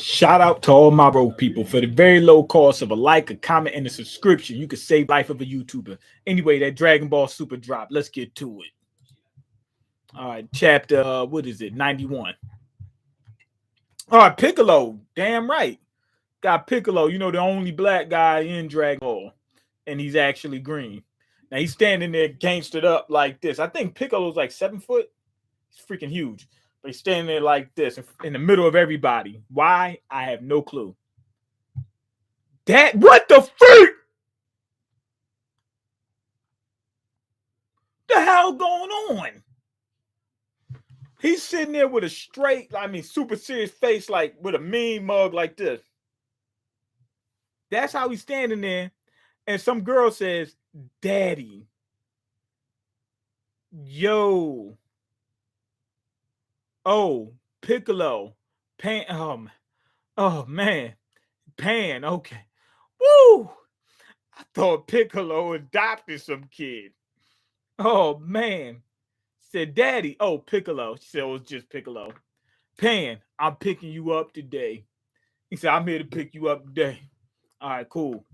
Shout out to all my road people. For the very low cost of a like, a comment, and a subscription, you can save life of a YouTuber. Anyway, that Dragon Ball Super drop. Let's get to it. All right, chapter what is it? 91. All right, Piccolo. Damn right. Got Piccolo, the only black guy in Dragon Ball. And he's actually green. Now he's standing there gangstered up like this. I think Piccolo's like 7 foot. He's freaking huge. But he's standing there like this in the middle of everybody. Why? I have no clue. That what the freak? The hell going on? He's sitting there with a straight, super serious face, like with a mean mug like this. That's how he's standing there. And some girl says, Daddy. Yo. Oh, Piccolo. Pan. Oh man. Pan. Okay. Woo. I thought Piccolo adopted some kid. Oh man. Said, Daddy. Oh, Piccolo. She said, it was just Piccolo. Pan, I'm picking you up today. He said, I'm here to pick you up today. All right, cool.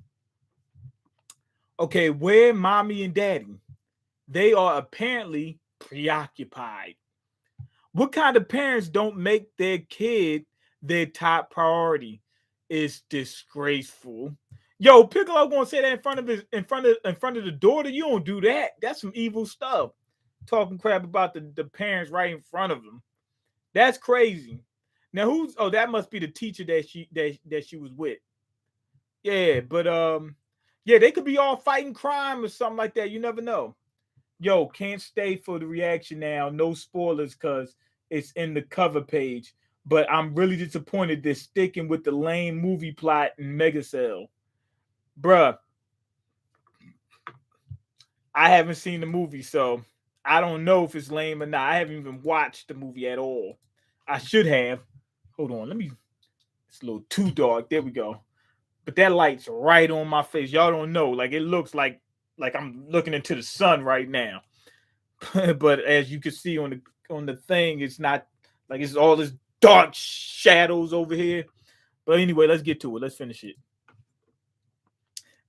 Okay, where mommy and daddy? They are apparently preoccupied. What kind of parents don't make their kid their top priority? It's disgraceful. Yo, Piccolo gonna say that in front of the daughter. You don't do that. That's some evil stuff. Talking crap about the parents right in front of him. That's crazy. Now who's that must be the teacher that she was with. Yeah, but yeah, they could be all fighting crime or something like that. You never know. Yo, can't stay for the reaction now. No spoilers because it's in the cover page. But I'm really disappointed they're sticking with the lame movie plot in Megacell. Bruh, I haven't seen the movie, so I don't know if it's lame or not. I haven't even watched the movie at all. I should have. Hold on, it's a little too dark. There we go. But that light's right on my face. Y'all don't know. Like it looks like I'm looking into the sun right now. But as you can see on the thing, it's not like it's all this dark shadows over here. But anyway, let's get to it. Let's finish it.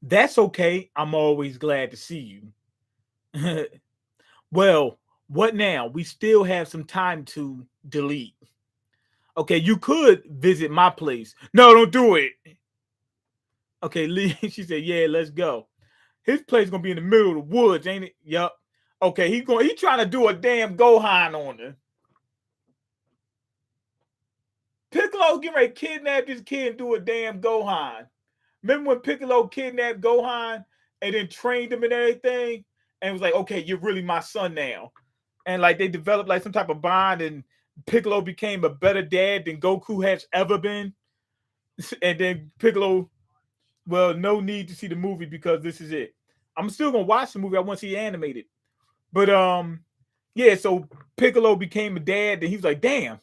That's okay. I'm always glad to see you. Well, what now? We still have some time to delete. Okay, you could visit my place. No, don't do it. Okay, Lee, she said, yeah, let's go. His place gonna be in the middle of the woods, ain't it? Yup. Okay, he trying to do a damn Gohan on her. Piccolo getting ready to kidnap this kid and do a damn Gohan. Remember when Piccolo kidnapped Gohan and then trained him and everything? And was like, okay, you're really my son now. And like they developed like some type of bond, and Piccolo became a better dad than Goku has ever been. And then Piccolo, well, no need to see the movie because this is it. I'm still gonna watch the movie. I want to see it animated. But yeah, so Piccolo became a dad, and he was like, damn,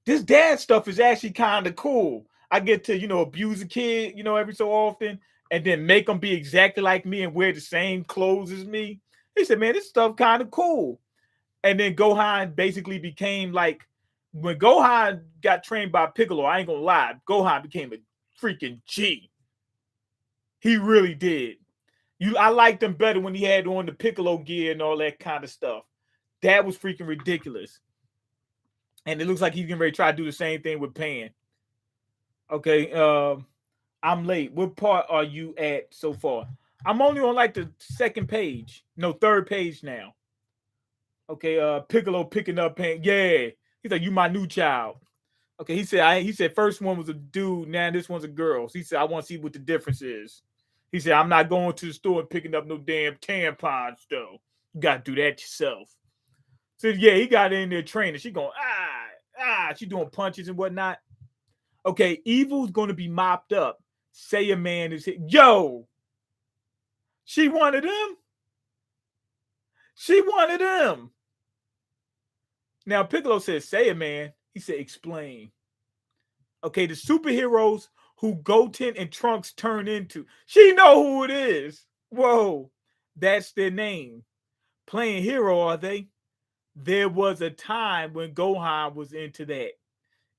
this dad stuff is actually kind of cool. I get to, abuse a kid, every so often, and then make them be exactly like me and wear the same clothes as me. He said, man, this stuff kind of cool. And then Gohan basically became like, when Gohan got trained by Piccolo, I ain't gonna lie, Gohan became a freaking G. He really did. I liked him better when he had on the Piccolo gear and all that kind of stuff. That was freaking ridiculous. And it looks like he's getting ready to try to do the same thing with Pan. Okay, I'm late. What part are you at so far? I'm only on like the second page. No, third page now. Okay, Piccolo picking up Pan. Yeah. He's like, you my new child. Okay, he said first one was a dude, now this one's a girl. So he said, I want to see what the difference is. He said, I'm not going to the store and picking up no damn tampons, though. You got to do that yourself. So, yeah, he got in there training. She going, she doing punches and whatnot. Okay, evil's going to be mopped up. Say a man is hit. Yo! She wanted him? She wanted him. Now, Piccolo says, say a man. He said, explain. Okay, the superheroes who Goten and Trunks turn into. She know who it is. Whoa, that's their name. Playing hero, are they? There was a time when Gohan was into that.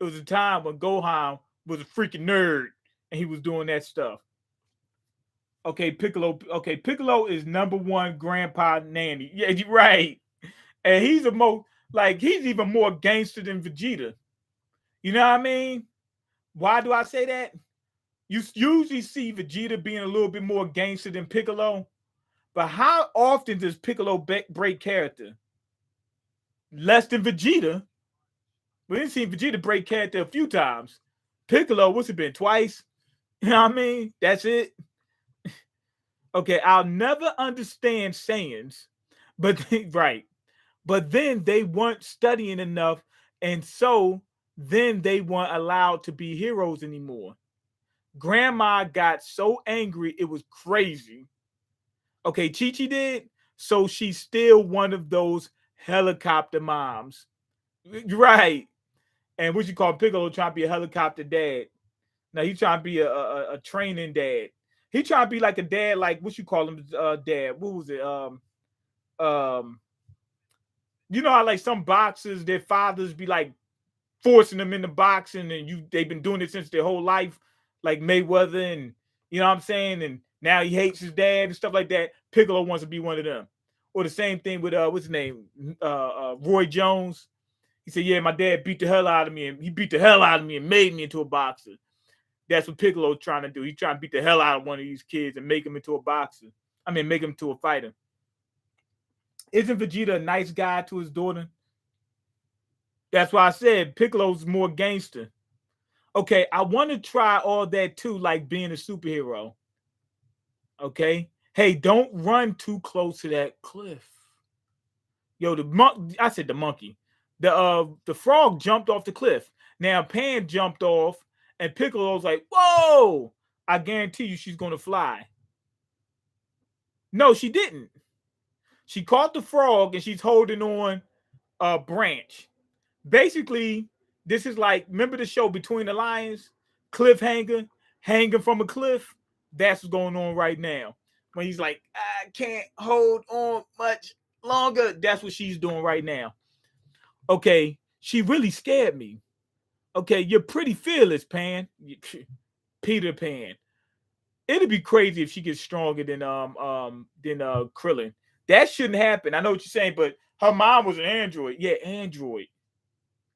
It was a time when Gohan was a freaking nerd and he was doing that stuff. Okay, Piccolo. Okay, Piccolo is number one grandpa nanny. Yeah, you're right. And he's a he's even more gangster than Vegeta. You know what I mean? Why do I say that? You usually see Vegeta being a little bit more gangster than Piccolo, but how often does Piccolo break character? Less than Vegeta. We didn't see Vegeta break character a few times. Piccolo, what's it been? Twice? You know what I mean? That's it. Okay, I'll never understand Saiyans, but right. But then they weren't studying enough, and so then they weren't allowed to be heroes anymore. Grandma got so angry, it was crazy. Okay, Chi Chi did. So she's still one of those helicopter moms. Right. And what you call Piccolo trying to be a helicopter dad. Now he's trying to be a training dad. He trying to be like a dad, like what you call him, dad. What was it? Um, you know how like some boxers, their fathers be like forcing them into boxing, and they've been doing it since their whole life, like Mayweather, and you know what I'm saying, and now he hates his dad and stuff like that. Piccolo wants to be one of them. Or the same thing with what's his name, Roy Jones. He said, "Yeah, my dad beat the hell out of me, and he beat the hell out of me and made me into a boxer." That's what Piccolo's trying to do. He's trying to beat the hell out of one of these kids and make him into a boxer. I mean, make him into a fighter. Isn't Vegeta a nice guy to his daughter? That's why I said Piccolo's more gangster. Okay, I want to try all that too, like being a superhero. Okay. Hey, don't run too close to that cliff. Yo, I said the monkey. The frog jumped off the cliff. Now Pan jumped off, and Piccolo's like, whoa! I guarantee you she's gonna fly. No, she didn't. She caught the frog and she's holding on a branch. Basically, this is like, remember the show Between the Lions? Cliffhanger, hanging from a cliff. That's what's going on right now. When he's like, I can't hold on much longer. That's what she's doing right now. Okay, she really scared me. Okay, you're pretty fearless, Pan. Peter Pan. It'd be crazy if she gets stronger than Krillin. That shouldn't happen. I know what you're saying, but her mom was an android. Yeah, android.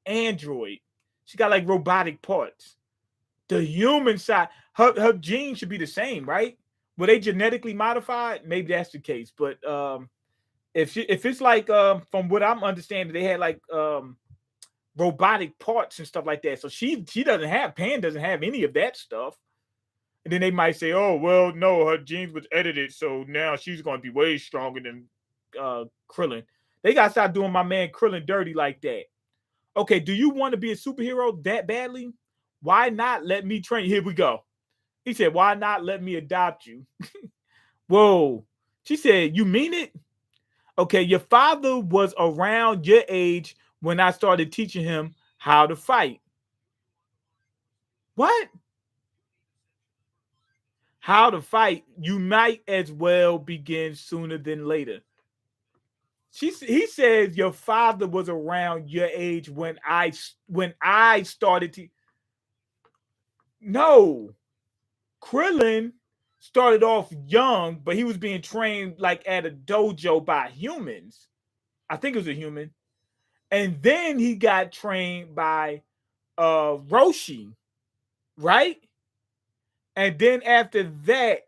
Android. She got like robotic parts. The human side, her genes should be the same, right? Were they genetically modified? Maybe that's the case. But if it's like from what I'm understanding, they had like robotic parts and stuff like that. So she doesn't have Pan doesn't have any of that stuff. And then they might say, oh, well, no, her genes was edited, so now she's going to be way stronger than Krillin. They got to stop doing my man Krillin dirty like that. Okay, do you want to be a superhero that badly? Why not let me train? Here we go. He said, why not let me adopt you? Whoa. She said, you mean it? Okay, your father was around your age when I started teaching him how to fight. What? How to fight? You might as well begin sooner than later. He says your father was around your age when I started to. No, Krillin started off young, but he was being trained like at a dojo by humans. I think it was a human, and then he got trained by Roshi, right? And then after that,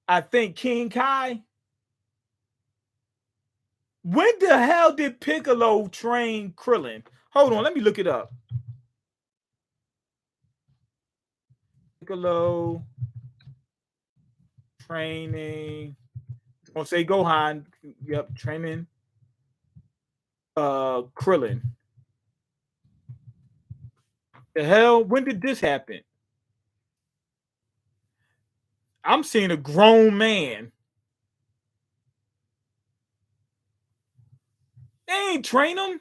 I think King Kai. When the hell did Piccolo train Krillin? Hold on, let me look it up. Piccolo training. I'll say Gohan. Yep, training. Krillin. The hell? When did this happen? I'm seeing a grown man. They ain't train him.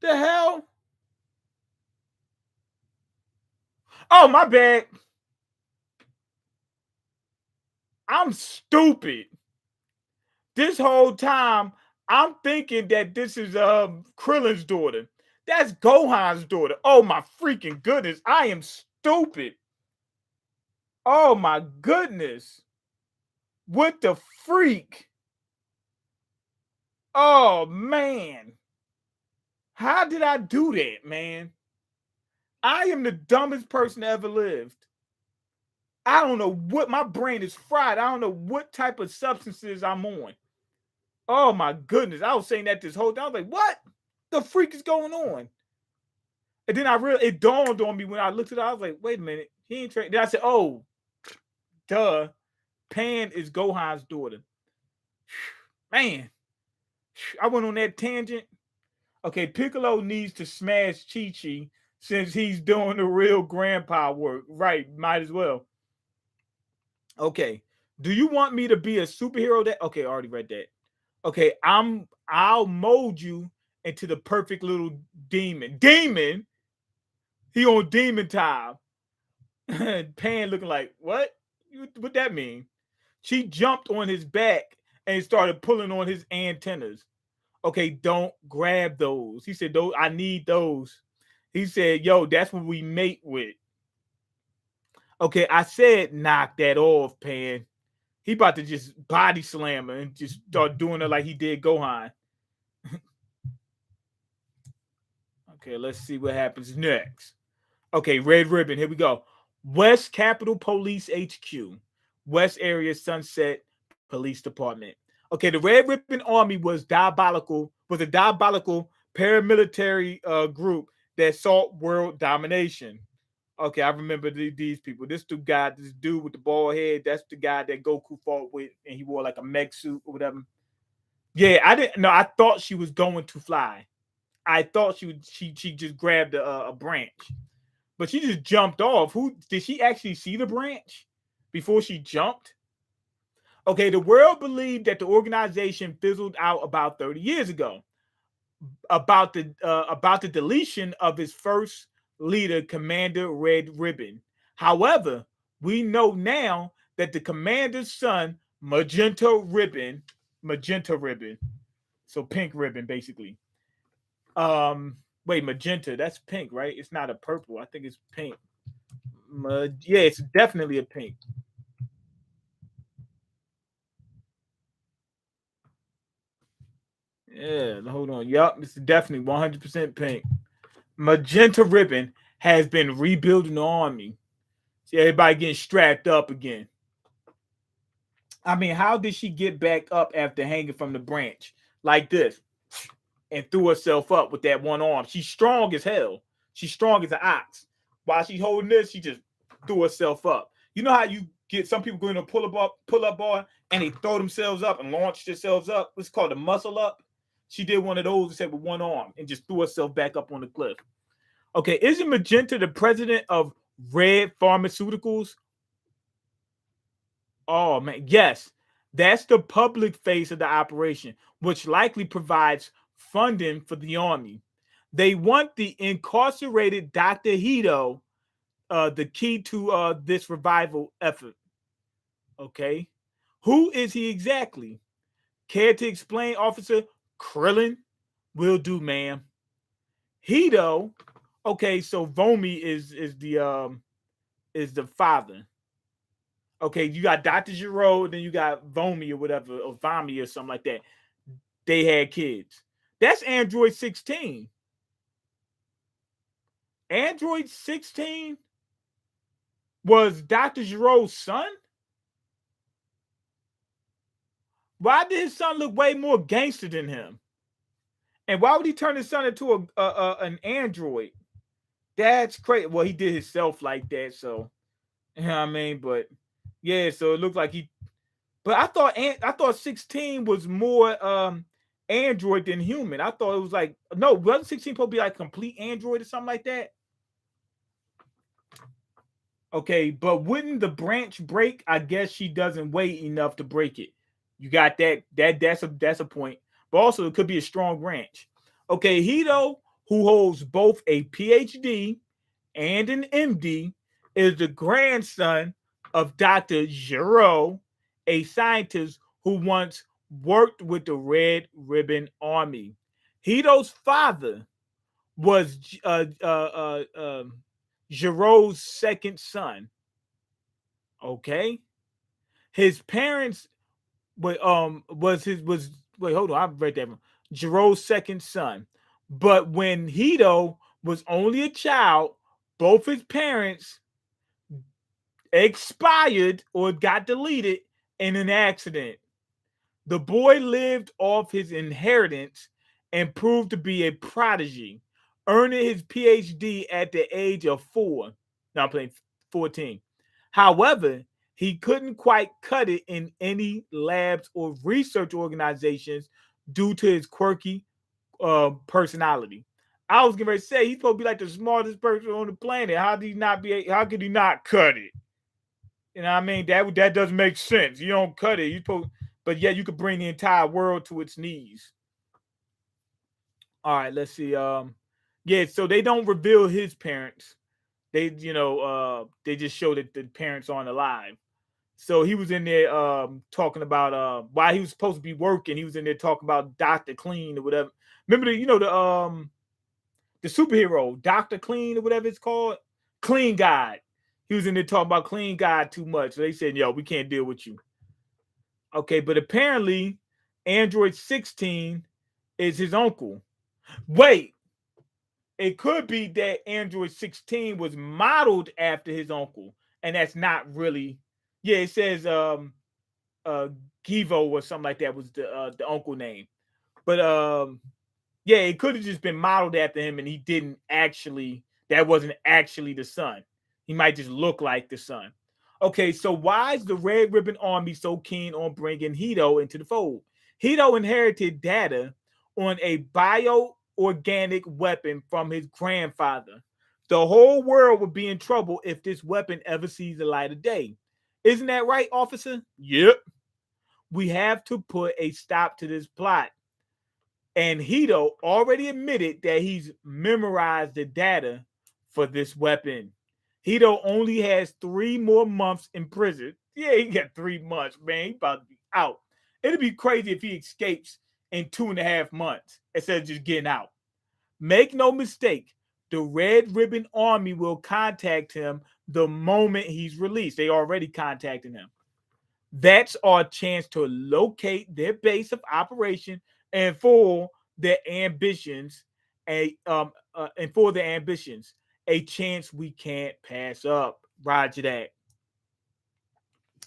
The hell? Oh, my bad. I'm stupid. This whole time I'm thinking that this is Krillin's daughter. That's Gohan's daughter. Oh my freaking goodness. I am stupid. Oh my goodness. What the freak? Oh man. How did I do that, man? I am the dumbest person that ever lived. I don't know what, my brain is fried. I don't know what type of substances I'm on. Oh my goodness. I was saying that this whole time. I was like, what the freak is going on? And then it dawned on me when I looked at it. I was like, wait a minute. He ain't trained. Then I said, oh, duh. Pan is Gohan's daughter. Man, I went on that tangent. Okay, Piccolo needs to smash Chi-Chi since he's doing the real grandpa work. Right, might as well. Okay, do you want me to be a superhero? That okay, I already read that. Okay, I'll mold you into the perfect little demon. Demon? He on demon time. Pan looking like, what? What that mean? She jumped on his back and started pulling on his antennas. Okay, don't grab those. He said, those, I need those. He said, yo, that's what we mate with. Okay, I said knock that off, Pan. He about to just body slam her and just start doing it like he did Gohan. Okay, let's see what happens next. Okay, red ribbon. Here we go. West Capitol Police HQ, West Area Sunset Police Department. Okay, the Red Ribbon Army was a diabolical paramilitary group that sought world domination. Okay, I remember these people. This dude with the bald head, that's the guy that Goku fought with, and he wore like a mech suit or whatever. Yeah, I didn't know. I thought she was going to fly. I thought she just grabbed a branch. But she just jumped off. Who did she actually see the branch before she jumped? Okay, the world believed that the organization fizzled out about 30 years ago. About the deletion of its first leader, Commander Red Ribbon. However, we know now that the commander's son, Magenta Ribbon, so pink ribbon basically. Wait, magenta, that's pink, right? It's not a purple. I think it's pink. Yeah, it's definitely a pink. Yeah, hold on. Yup, it's definitely 100% pink. Magenta Ribbon has been rebuilding the army. See everybody getting strapped up again. I mean, how did she get back up after hanging from the branch like this and threw herself up with that one arm? She's strong as hell. She's strong as an ox. While she's holding this, she just threw herself up. You know how you get some people going to pull up bar and they throw themselves up and launch themselves up? It's called a muscle up. She did one of those except with one arm and just threw herself back up on the cliff. Okay, isn't Magenta the president of Red Pharmaceuticals? Oh man, yes. That's the public face of the operation, which likely provides funding for the army. They want the incarcerated Dr. Hito, the key to this revival effort. Okay. Who is he exactly? Care to explain, Officer Krillin? Will do, ma'am. Hito. Okay, so Vomi is the father. Okay, you got Dr. Giro, then you got Vomi or whatever, or Vomi or something like that. They had kids. That's Android 16. Android 16 was Dr. Giro's son? Why did his son look way more gangster than him? And why would he turn his son into an android? That's crazy. Well, he did himself like that, so you know what I mean. But yeah, so it looked like he. But I thought 16 was more android than human. I thought it was like no, wasn't 16 supposed to be like complete android or something like that? Okay, but wouldn't the branch break? I guess she doesn't weigh enough to break it. You got that. That's a point. But also it could be a strong branch. Okay, Hito, who holds both a PhD and an MD, is the grandson of Dr. Giro, a scientist who once worked with the Red Ribbon Army. Hito's father was Giro's second son. Okay, his parents was wait, hold on, I read that wrong. Giro's second son. But when Hito was only a child, both his parents expired or got deleted in an accident. The boy lived off his inheritance and proved to be a prodigy, earning his PhD at the age of 4. Now I'm playing 14. However, he couldn't quite cut it in any labs or research organizations due to his quirky personality. I was going to say he's supposed to be like the smartest person on the planet. How did he not be? How could he not cut it? You know what I mean? That doesn't make sense. You don't cut it. You supposed, but yeah, you could bring the entire world to its knees. All right, let's see. Yeah, so they don't reveal his parents. They just show that the parents aren't alive. So he was in there talking about why he was supposed to be working. He was in there talking about Dr. Clean or whatever. Remember the superhero, Dr. Clean or whatever it's called? Clean God. He was in there talking about Clean God too much. So they said, yo, we can't deal with you. Okay, but apparently Android 16 is his uncle. Wait, it could be that Android 16 was modeled after his uncle, and that's not really. Yeah, it says Givo or something like that was the uncle name. But yeah, it could have just been modeled after him, and he didn't actually. That wasn't actually the son. He might just look like the son. Okay, so why is the Red Ribbon Army so keen on bringing Hito into the fold? Hito inherited data on a bio-organic weapon from his grandfather. The whole world would be in trouble if this weapon ever sees the light of day. Isn't that right, officer? Yep. We have to put a stop to this plot. And Hito already admitted that he's memorized the data for this weapon. Hito only has 3 more months in prison. Yeah, he got 3 months, man. He about to be out. It'd be crazy if he escapes in 2.5 months instead of just getting out. Make no mistake, the Red Ribbon Army will contact him the moment he's released. They already contacted him. That's our chance to locate their base of operation and for their ambitions, and for their ambitions, a chance we can't pass up. Roger that.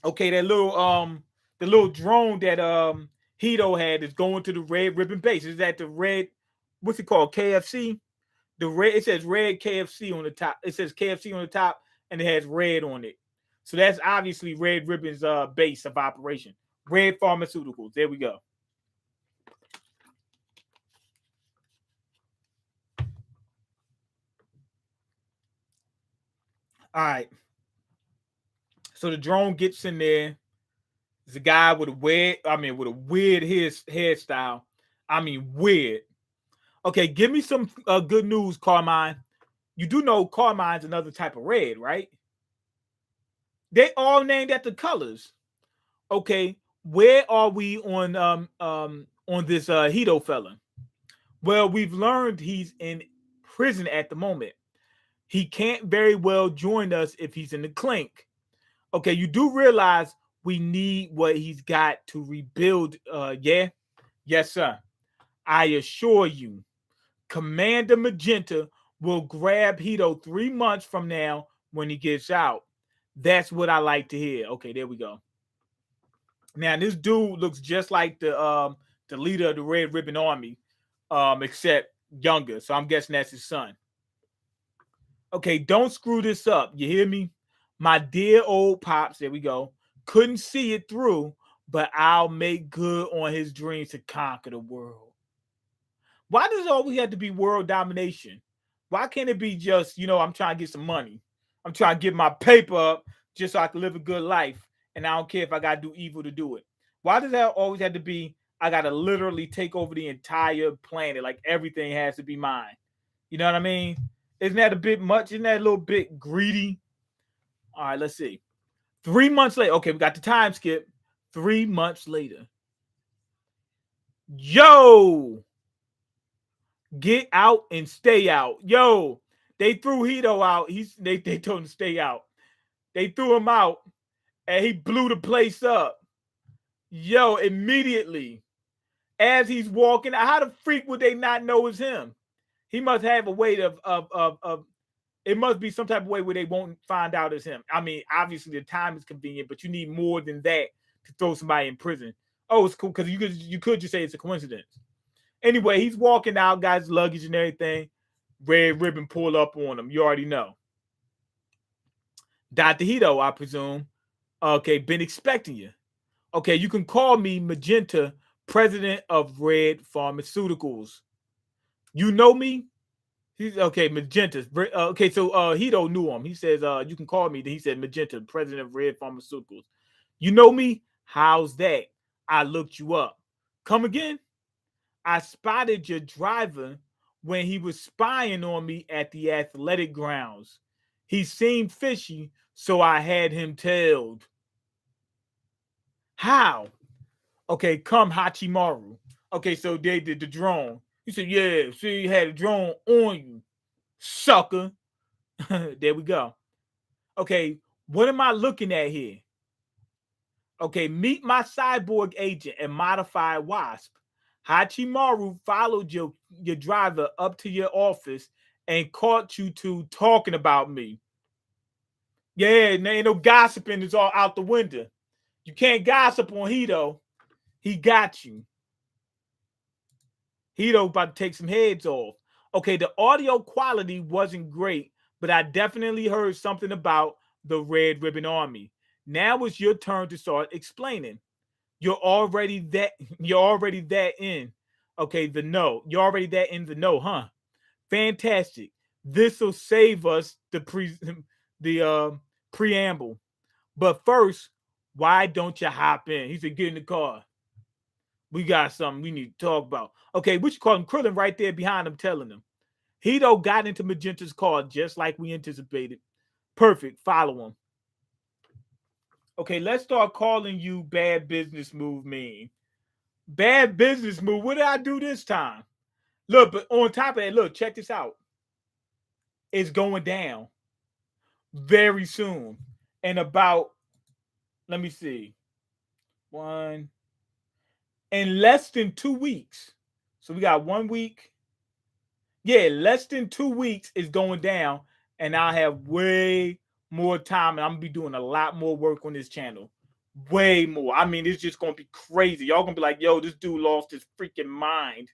Okay, the little drone that Hito had is going to the Red Ribbon base. Is that the red? What's it called? KFC. The red. It says red KFC on the top. It says KFC on the top, and it has red on it. So that's obviously Red Ribbon's base of operation. Red Pharmaceuticals. There we go. All right. So the drone gets in there. There's a guy with with a weird hairstyle. I mean, weird. Okay, give me some good news, Carmine. You do know Carmine's another type of red, right? They all named after colors. Okay, where are we on this Hito fella? Well, we've learned he's in prison at the moment. He can't very well join us if he's in the clink. Okay, you do realize we need what he's got to rebuild. Yeah, yes, sir. I assure you, Commander Magenta will grab Hito 3 months from now when he gets out. That's what I like to hear. Okay, there we go. Now this dude looks just like the leader of the Red Ribbon Army, except younger. So I'm guessing that's his son. Okay, don't screw this up. You hear me? My dear old pops, there we go. Couldn't see it through, but I'll make good on his dreams to conquer the world. Why does it always have to be world domination? Why can't it be just, I'm trying to get some money. I'm trying to get my paper up just so I can live a good life. And I don't care if I got to do evil to do it. Why does that always have to be, I got to literally take over the entire planet? Like everything has to be mine. You know what I mean? Isn't that a bit much? Isn't that a little bit greedy? All right, let's see. 3 months later. Okay, we got the time skip. 3 months later. Yo, get out and stay out. Yo, they threw Hito out. They told him to stay out. They threw him out and he blew the place up. Yo, immediately as he's walking, how the freak would they not know it's him? He must have a way of it must be some type of way where they won't find out it's him. I mean, obviously the time is convenient, but you need more than that to throw somebody in prison. Oh, it's cool because you could just say it's a coincidence. Anyway, he's walking out, got his luggage and everything. Red ribbon pull up on him. You already know. Dr. Hito, I presume. Okay, been expecting you. Okay, you can call me Magenta, president of Red Pharmaceuticals. You know me? He's okay, Magenta. Okay, so Hito knew him. He says, you can call me. He said Magenta, president of Red Pharmaceuticals. You know me? How's that? I looked you up. Come again? I spotted your driver when he was spying on me at the athletic grounds. He seemed fishy, so I had him tailed. How? Okay, come Hachimaru. Okay, so they did the drone. He said, yeah, see, you had a drone on you, sucker. There we go. Okay, what am I looking at here? Okay, meet my cyborg agent and modified wasp. Hachimaru followed your driver up to your office and caught you two talking about me. Yeah, ain't no gossiping. It's all out the window. You can't gossip on Hito. He got you. Hito about to take some heads off. Okay, the audio quality wasn't great, but I definitely heard something about the Red Ribbon Army. Now it's your turn to start explaining. You're already that in. Okay, the no. You're already that in the no, huh? Fantastic. This will save us the preamble. But first, why don't you hop in? He said, get in the car. We got something we need to talk about. Okay, we should call him Krillin right there behind him telling him. Hito got into Magenta's car just like we anticipated. Perfect. Follow him. Okay, let's start calling you Bad Business Move Mean. Bad Business Move. What did I do this time? Look, but on top of that, look, check this out. It's going down very soon. And about, let me see, one, in less than 2 weeks. So we got 1 week. Yeah, less than 2 weeks is going down, and I'll have way more time, and I'm gonna be doing a lot more work on this channel. Way more. I mean, it's just gonna be crazy. Y'all gonna be like, yo, this dude lost his freaking mind.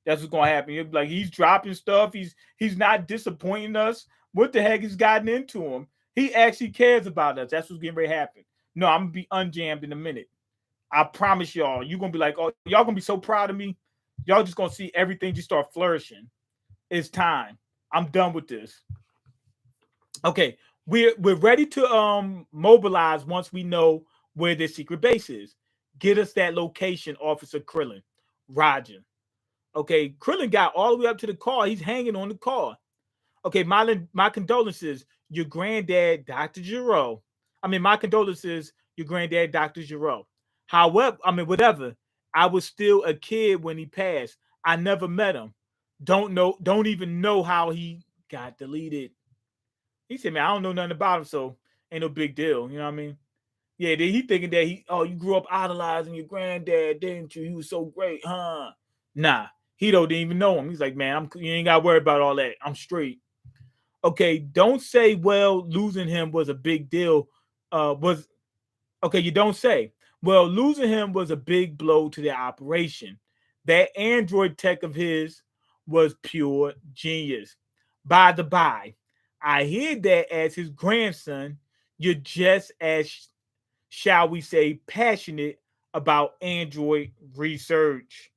That's what's gonna happen. You'll be like, he's dropping stuff, he's not disappointing us. What the heck has gotten into him? He actually cares about us. That's what's getting ready to happen. No, I'm gonna be unjammed in a minute. I promise y'all, you're gonna be like, oh, y'all gonna be so proud of me. Y'all just gonna see everything just start flourishing. It's time. I'm done with this. Okay, we're ready to mobilize once we know where their secret base is. Get us that location, Officer Krillin. Roger. Okay, Krillin got all the way up to the car. He's hanging on the car. Okay, my condolences, your granddad, Dr. Giro. My condolences, your granddad, Dr. Giro. However, whatever. I was still a kid when he passed. I never met him. Don't even know how he got deleted. He said, man, I don't know nothing about him, so ain't no big deal. You know what I mean? Yeah, he thinking that you grew up idolizing your granddad, didn't you? He was so great, huh? Nah, Hito didn't even know him. He's like, man, you ain't got to worry about all that. I'm straight. Okay, don't say, well, losing him was a big deal. You don't say, well, losing him was a big blow to their operation. That android tech of his was pure genius. By the by, I hear that as his grandson, you're just as, shall we say, passionate about android research.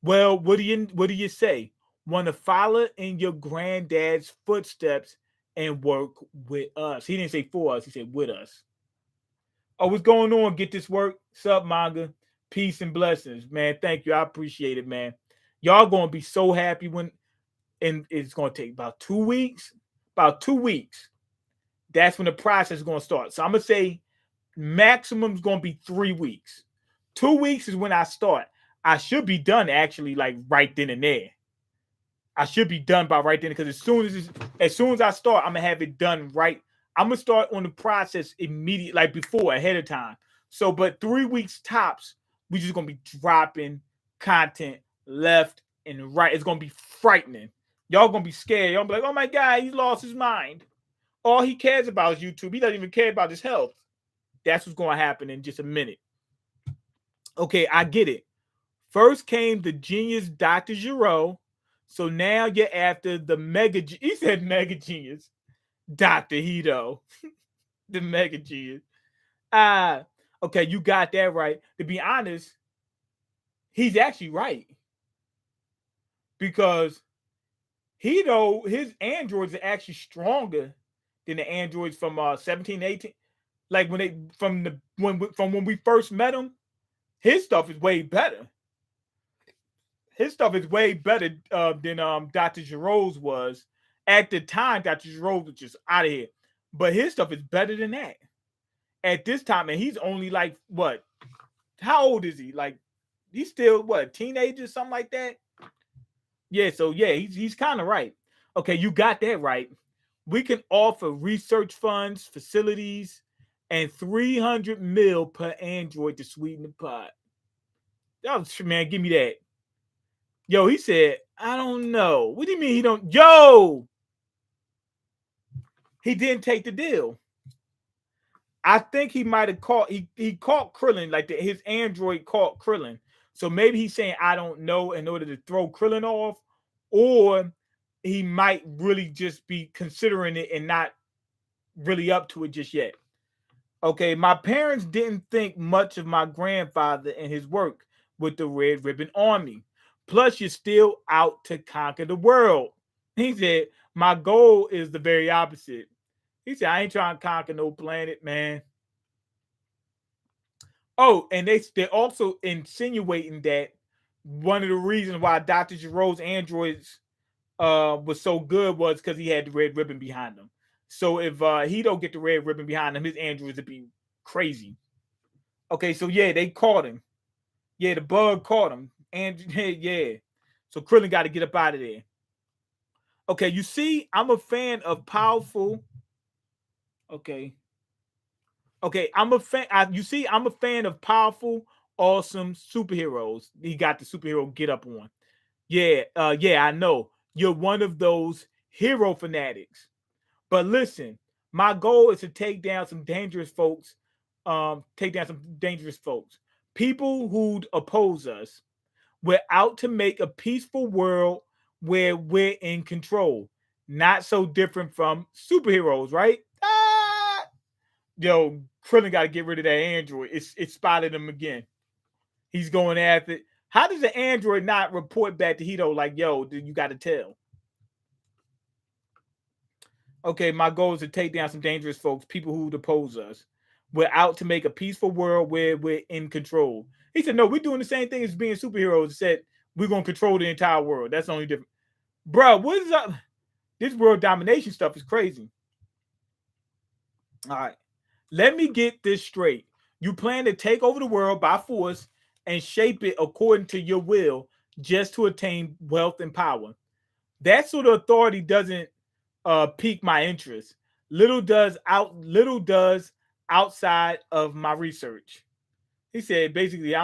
Well, what do you say? Want to follow in your granddad's footsteps and work with us? He didn't say for us, he said with us. Oh, what's going on? Get this work. Sub manga. Peace and blessings, man. Thank you. I appreciate it, man. Y'all gonna be so happy and it's gonna take about 2 weeks. About 2 weeks. That's when the process is gonna start. So I'm gonna say maximum is gonna be 3 weeks. 2 weeks is when I start. I should be done actually like right then and there. I should be done by right then because as soon as I start, I'm gonna have it done right. I'm gonna start on the process immediately, like before, ahead of time. So, but 3 weeks tops, we just gonna be dropping content left and right. It's gonna be frightening. Y'all gonna be scared. Y'all gonna be like, "Oh my god, he lost his mind. All he cares about is YouTube. He doesn't even care about his health." That's what's gonna happen in just a minute. Okay, I get it. First came the genius Dr. Giro. So now you're after the mega. He said mega genius, Dr. Hito, the mega genius. Okay, you got that right. To be honest, he's actually right because Hito, his androids are actually stronger than the androids from 17, 18. Like when they from when we first met him, his stuff is way better. His stuff is way better than Dr. Giro's was. At the time, Dr. Giro was just out of here. But his stuff is better than that. At this time, and he's only like what? How old is he? Like he's still what, teenager, something like that? Yeah, so yeah, he's kind of right. Okay, you got that right. We can offer research funds, facilities, and 300 mil per android to sweeten the pot. That was, man, give me that. Yo, he said, I don't know. What do you mean he don't? Yo, he didn't take the deal. I think he might have caught, he caught Krillin, like his android caught Krillin. So maybe he's saying, I don't know, in order to throw Krillin off, or he might really just be considering it and not really up to it just yet. Okay, my parents didn't think much of my grandfather and his work with the Red Ribbon Army. Plus, you're still out to conquer the world. He said, my goal is the very opposite. He said, I ain't trying to conquer no planet, man. Oh, and they're also insinuating that one of the reasons why Dr. Giro's androids was so good was because he had the red ribbon behind him. So if he don't get the red ribbon behind him, his androids would be crazy. Okay, so yeah, they caught him. Yeah, the bug caught him. And yeah. So Krillin got to get up out of there. Okay, you see, I'm a fan of powerful. Okay. Okay, I'm a fan. You see, I'm a fan of powerful, awesome superheroes. He got the superhero get up on. Yeah, yeah, I know. You're one of those hero fanatics. But listen, my goal is to take down some dangerous folks. Take down some dangerous folks. People who'd oppose us. We're out to make a peaceful world where we're in control. Not so different from superheroes, right? Yo, Krillin got to get rid of that android. It spotted him again. He's going after it. How does the android not report back to Hito like, yo, you got to tell? Okay, my goal is to take down some dangerous folks, people who oppose us. We're out to make a peaceful world where we're in control. He said, no, we're doing the same thing as being superheroes. He said, we're going to control the entire world. That's the only difference. Bro, what is up? This world domination stuff is crazy. All right. Let me get this straight. You plan to take over the world by force and shape it according to your will just to attain wealth and power. That sort of authority doesn't pique my interest. Little does outside of my research. He said basically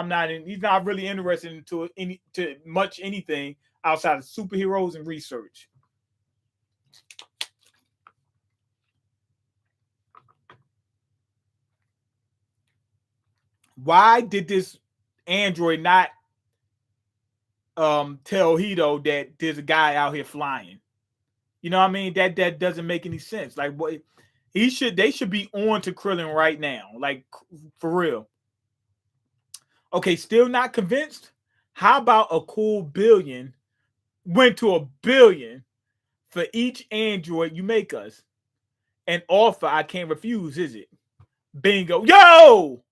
he's not really interested into much anything outside of superheroes and research. Why did this android not tell Hito that there's a guy out here flying? You know what I mean? That doesn't make any sense. Like what they should be on to Krillin right now. Like for real. Okay, still not convinced? How about a cool billion went to a billion for each android you make us? An offer I can't refuse, is it? Bingo. Yo!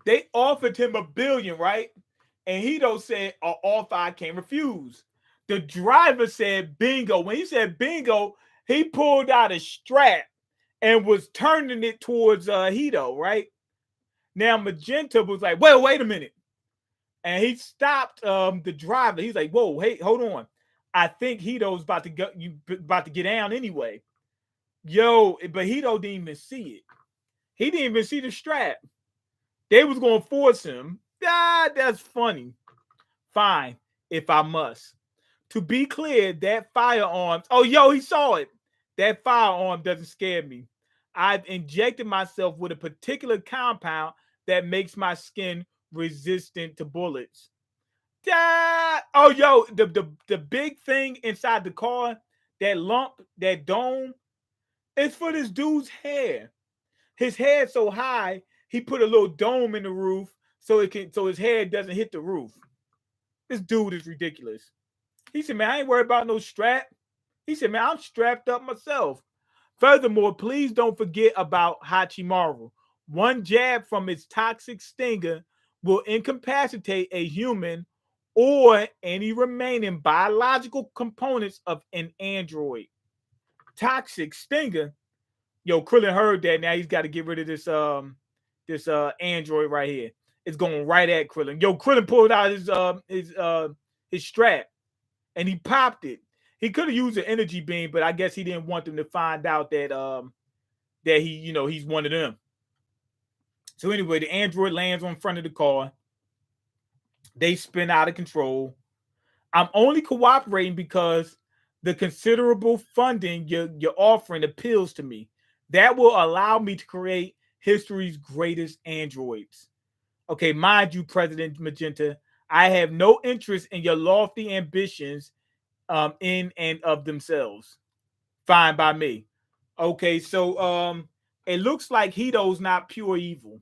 They offered him a billion, right? And Hito said, an offer I can't refuse. The driver said bingo. When he said bingo, He pulled out a strap and was turning it towards Hito, right? Now Magenta was like, well, wait a minute. And he stopped the driver. He's like, whoa, hey, hold on. I think Hito's about to go, you about to get down anyway. Yo, but Hito didn't even see it. He didn't even see the strap. They was gonna force him. Ah, that's funny. Fine, if I must. To be clear, that firearm. Oh, yo, he saw it. That firearm doesn't scare me. I've injected myself with a particular compound that makes my skin resistant to bullets. Oh, yo, the big thing inside the car, that lump, that dome, it's for this dude's hair. His hair's so high, he put a little dome in the roof so his hair doesn't hit the roof. This dude is ridiculous. He said, man, I ain't worried about no strap. He said, man, I'm strapped up myself. Furthermore, please don't forget about Hachimaru. One jab from its toxic stinger will incapacitate a human or any remaining biological components of an android. Toxic stinger. Yo, Krillin heard that. Now he's got to get rid of this android right here. It's going right at Krillin. Yo, Krillin pulled out his strap and he popped it. He could have used an energy beam, but I guess he didn't want them to find out that that he's one of them. So anyway, the android lands on front of the car. They spin out of control. I'm only cooperating because the considerable funding you're offering appeals to me. That will allow me to create history's greatest androids. Okay, mind you, President Magenta, I have no interest in your lofty ambitions in and of themselves. Fine by me. Okay, so it looks like Hito's not pure evil.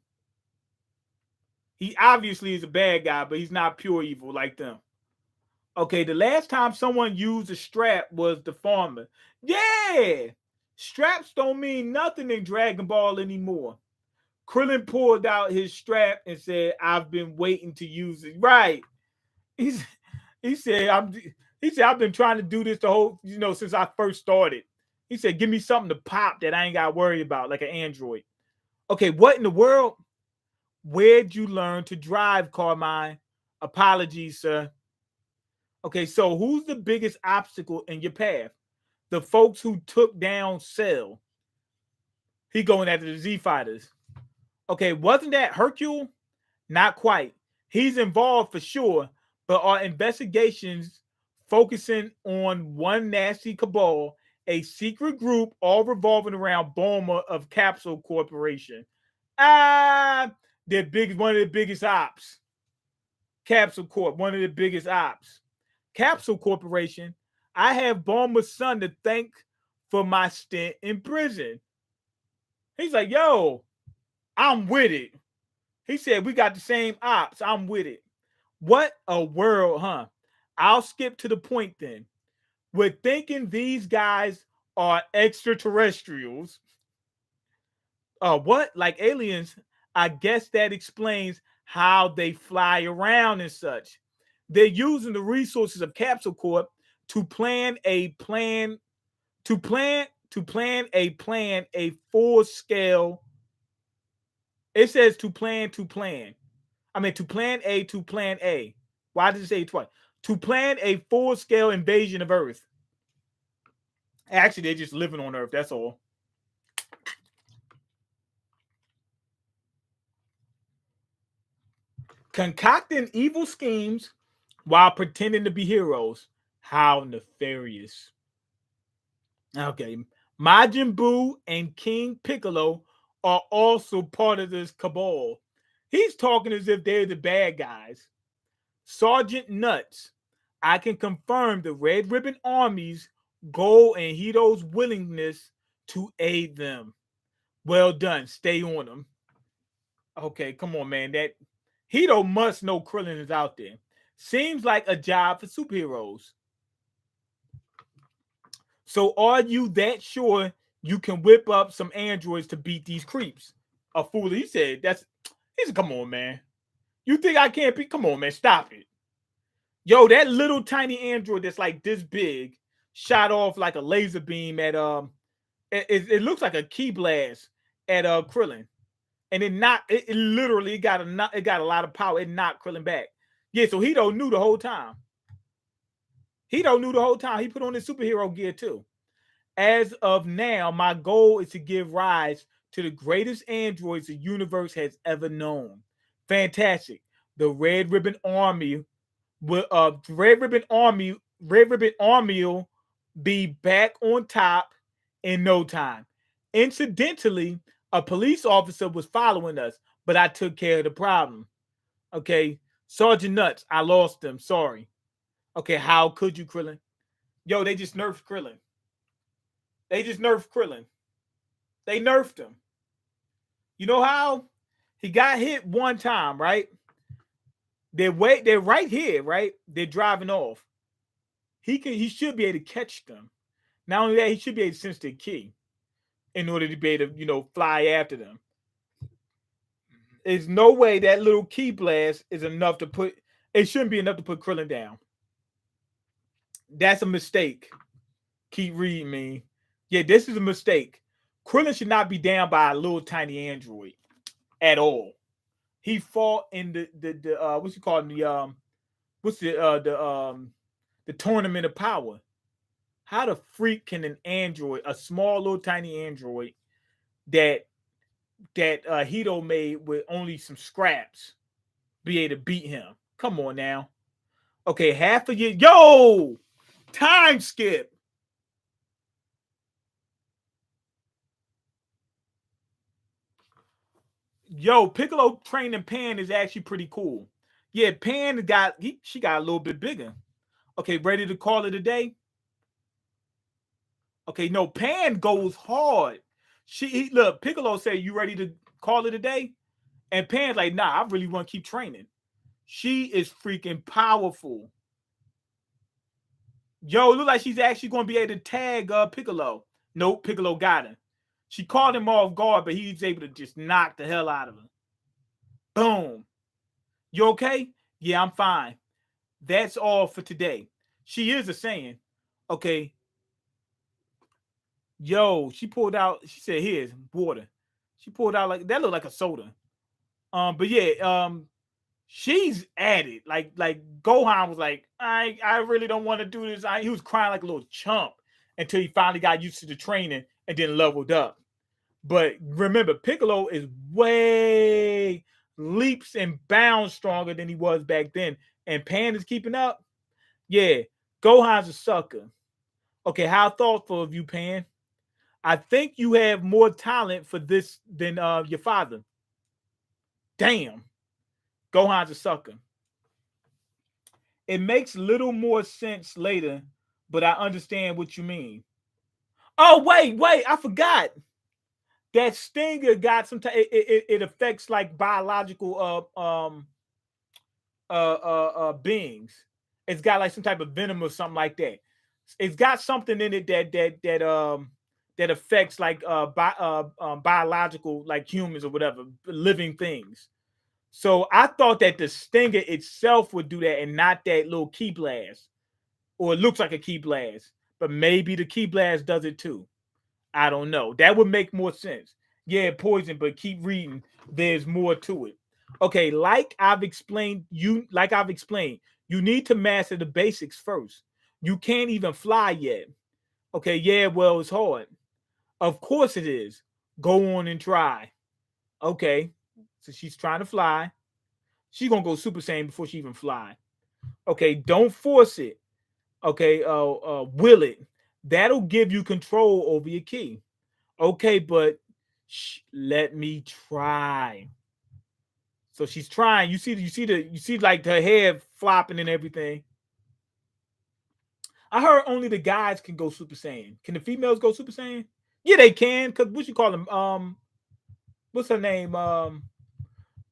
He obviously is a bad guy, but he's not pure evil like them. Okay, the last time someone used a strap was the farmer. Yeah, straps don't mean nothing in Dragon Ball anymore. Krillin pulled out his strap and said, I've been waiting to use it. Right. He said, I've been trying to do this the whole, since I first started. He said, give me something to pop that I ain't got to worry about, like an android. Okay, what in the world? Where'd you learn to drive, Carmine? Apologies, sir. Okay, so who's the biggest obstacle in your path? The folks who took down Cell. He going after the Z Fighters. Okay, wasn't that Hercule? Not quite. He's involved for sure, but our investigations focusing on one nasty cabal, a secret group all revolving around Bulma of Capsule Corporation. One of the biggest ops. Capsule Corp, one of the biggest ops. Capsule Corporation, I have Bulma's son to thank for my stint in prison. He's like, yo, I'm with it. He said, we got the same ops. I'm with it. What a world, huh? I'll skip to the point then. We're thinking these guys are extraterrestrials. What? Like aliens? I guess that explains how they fly around and such. They're using the resources of Capsule Corp to plan a full scale. It says to plan. I mean, to plan A. Why did it say twice? To plan a full scale invasion of Earth. Actually, they're just living on Earth. That's all. Concocting evil schemes while pretending to be heroes. How nefarious. Okay. Majin Buu and King Piccolo are also part of this cabal. He's talking as if they're the bad guys. Sergeant Nuts. I can confirm the Red Ribbon Army's goal and Hito's willingness to aid them. Well done. Stay on them. Okay, come on, man. That Hito must know Krillin is out there. Seems like a job for superheroes. So are you that sure you can whip up some androids to beat these creeps? A fool. He said, come on, man. You think I can't come on, man. Stop it. Yo, that little tiny android that's like this big shot off like a laser beam at it looks like a key blast at Krillin, and it literally it got a lot of power. It knocked Krillin back. Yeah, so he don't knew the whole time. He don't knew the whole time. He put on his superhero gear too. As of now, my goal is to give rise to the greatest androids the universe has ever known. Fantastic. The Red Ribbon Army will Red Ribbon Army will be back on top in no time. Incidentally, a police officer was following us, but I took care of the problem. Okay. Sergeant Nuts, I lost them. Sorry. Okay, how could you, Krillin? Yo, they just nerfed Krillin. They just nerfed Krillin. They nerfed him. You know how? He got hit one time, right? They're right here, right? They're driving off. He should be able to catch them. Not only that, he should be able to sense the key in order to be able to, fly after them. There's no way that little key blast is enough to put. It shouldn't be enough to put Krillin down. That's a mistake. Keep reading me. Yeah, this is a mistake. Krillin should not be down by a little tiny android at all. He fought in the what's he called the tournament of power. How the freak can an android, a small little tiny android that Hito made with only some scraps, be able to beat him? Come on now. Okay, half a year. Yo, time skip. Yo, Piccolo training Pan is actually pretty cool. Yeah, Pan she got a little bit bigger. Okay, ready to call it a day? Okay, no, Pan goes hard. Look, Piccolo said, "You ready to call it a day?" And Pan's like, "Nah, I really want to keep training." She is freaking powerful. Yo, look like she's actually going to be able to tag Piccolo. Nope, Piccolo got him. She caught him off guard, but he's able to just knock the hell out of her. Boom. You okay? Yeah, I'm fine. That's all for today. She is a saying. Okay. Yo, she pulled out, she said, "Here's water." She pulled out like that looked like a soda. But yeah, she's at it. Like Gohan was like, I really don't want to do this. He was crying like a little chump until he finally got used to the training and then leveled up. But remember, Piccolo is way leaps and bounds stronger than he was back then. And Pan is keeping up. Yeah, Gohan's a sucker. Okay, how thoughtful of you, Pan. I think you have more talent for this than your father. Damn. Gohan's a sucker. It makes little more sense later, but I understand what you mean. Oh, wait, I forgot. That stinger got some type. It affects like biological beings. It's got like some type of venom or something like that. It's got something in it that affects like biological, like humans or whatever, living things. So I thought that the stinger itself would do that and not that little key blast, or it looks like a key blast, but maybe the key blast does it too. I don't know. That would make more sense. Yeah, poison, but keep reading. There's more to it. Okay, like I've explained, you need to master the basics first. You can't even fly yet. Okay, yeah, well, it's hard. Of course it is. Go on and try. Okay. So she's trying to fly. She's gonna go Super Saiyan before she even fly. Okay, don't force it. Okay, will it? That'll give you control over your key. Okay, but let me try. So she's trying. You see like her hair flopping and everything. I heard only the guys can go Super Saiyan. Can the females go Super Saiyan? Yeah, they can. Cause what you call them? What's her name?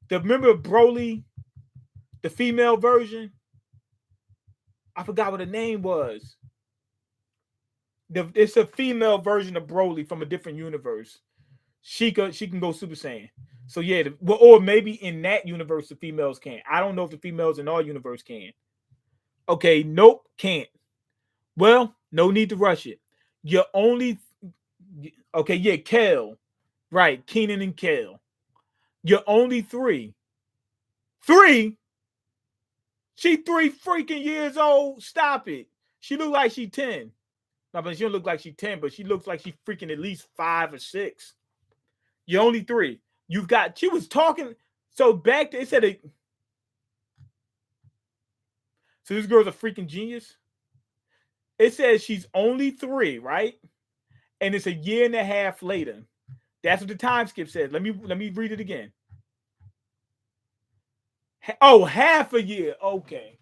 Remember Broly, the female version? I forgot what her name was. It's a female version of Broly from a different universe. She can go Super Saiyan. So yeah, or maybe in that universe the females can. I don't know if the females in our universe can. Okay, nope, can't. Well, no need to rush it. You're only okay. Yeah, Kel, right? Keenan and Kel. You're only three. Three. She 3 freaking years old. Stop it. She look like she 10. No, but she don't look like she 10, but she looks like she freaking at least 5 or 6. You're only three. You've got. She was talking. So back there, it said. So this girl's a freaking genius. It says she's only three, right? And it's a year and a half later. That's what the time skip says. Let me read it again. Oh, half a year. Okay.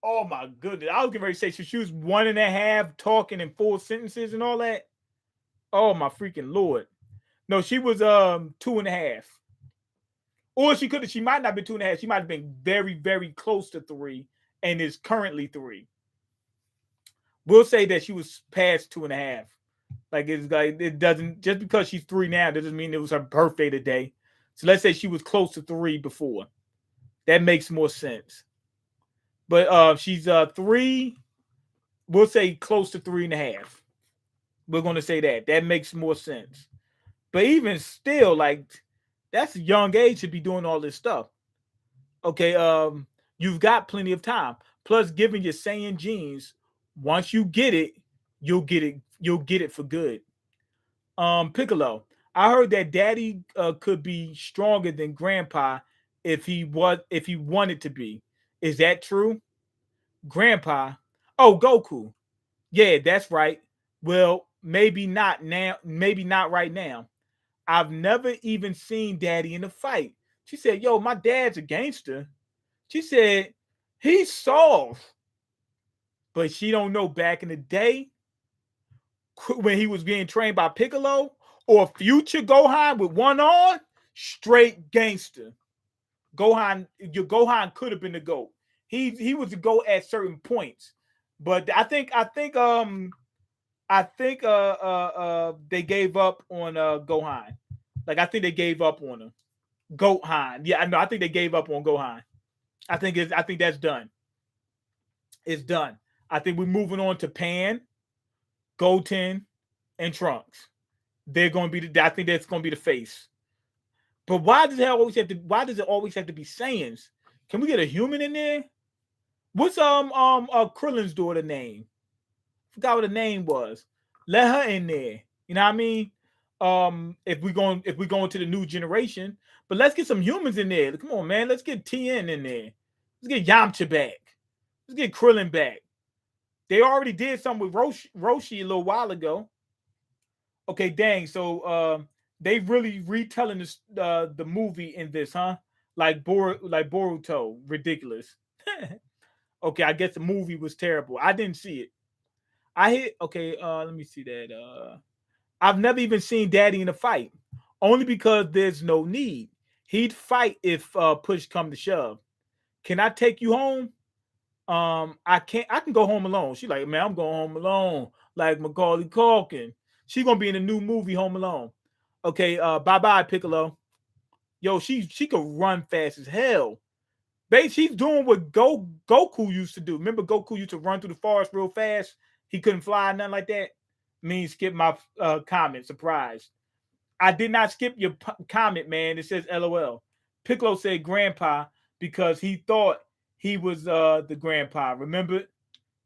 Oh my goodness. I was getting ready to say so she was 1.5 talking in full sentences and all that. Oh my freaking lord. No, she was 2.5. Or she might not be 2.5. She might have been very, very close to 3 and is currently 3. We'll say that she was past 2.5. Like it's like it doesn't just because she's 3 now doesn't mean it was her birthday today. So let's say she was close to 3 before. That makes more sense. But she's 3. We'll say close to 3.5. We're gonna say that. That makes more sense. But even still, like that's a young age to be doing all this stuff. Okay, you've got plenty of time. Plus, given your Saiyan genes, once you get it, you'll get it. You'll get it for good. Piccolo, I heard that Daddy could be stronger than Grandpa if he wanted to be. Is that true? Grandpa, oh Goku, yeah, that's right. Well, maybe not now. Maybe not right now. I've never even seen Daddy in a fight. She said, "Yo, my dad's a gangster." She said, "He's soft," but she don't know back in the day when he was being trained by Piccolo or future Gohan with one arm, straight gangster. Your Gohan could have been the GOAT. He was the GOAT at certain points. But I think they gave up on Gohan. Like I think they gave up on him. Gohan. Yeah, I know. I think they gave up on Gohan. I think that's done. It's done. I think we're moving on to Pan, Goten, and Trunks. They're going to be I think that's going to be the face. But why does it always have to be Saiyans? Can we get a human in there? What's Krillin's daughter name? Forgot what the name was. Let her in there. You know what I mean? If we going to the new generation, but let's get some humans in there. Come on, man. Let's get TN in there. Let's get Yamcha back. Let's get Krillin back. They already did something with Roshi a little while ago. Okay, dang. So they really retelling this the movie in this, huh? Like Boruto, ridiculous. Okay, I guess the movie was terrible. I didn't see it. I hit okay, let me see that. I've never even seen Daddy in a fight. Only because there's no need. He'd fight if push come to shove. Can I take you home? I can go home alone. She like, man, I'm going home alone. Like Macaulay Culkin. She's gonna be in the new movie Home Alone. Okay, bye Piccolo. Yo, she could run fast as hell. Babe, she's doing what Goku used to do. Remember Goku used to run through the forest real fast? He couldn't fly, nothing like that. Me skip my comment. Surprise. I did not skip your comment, man. It says LOL. Piccolo said grandpa because he thought he was the grandpa. Remember?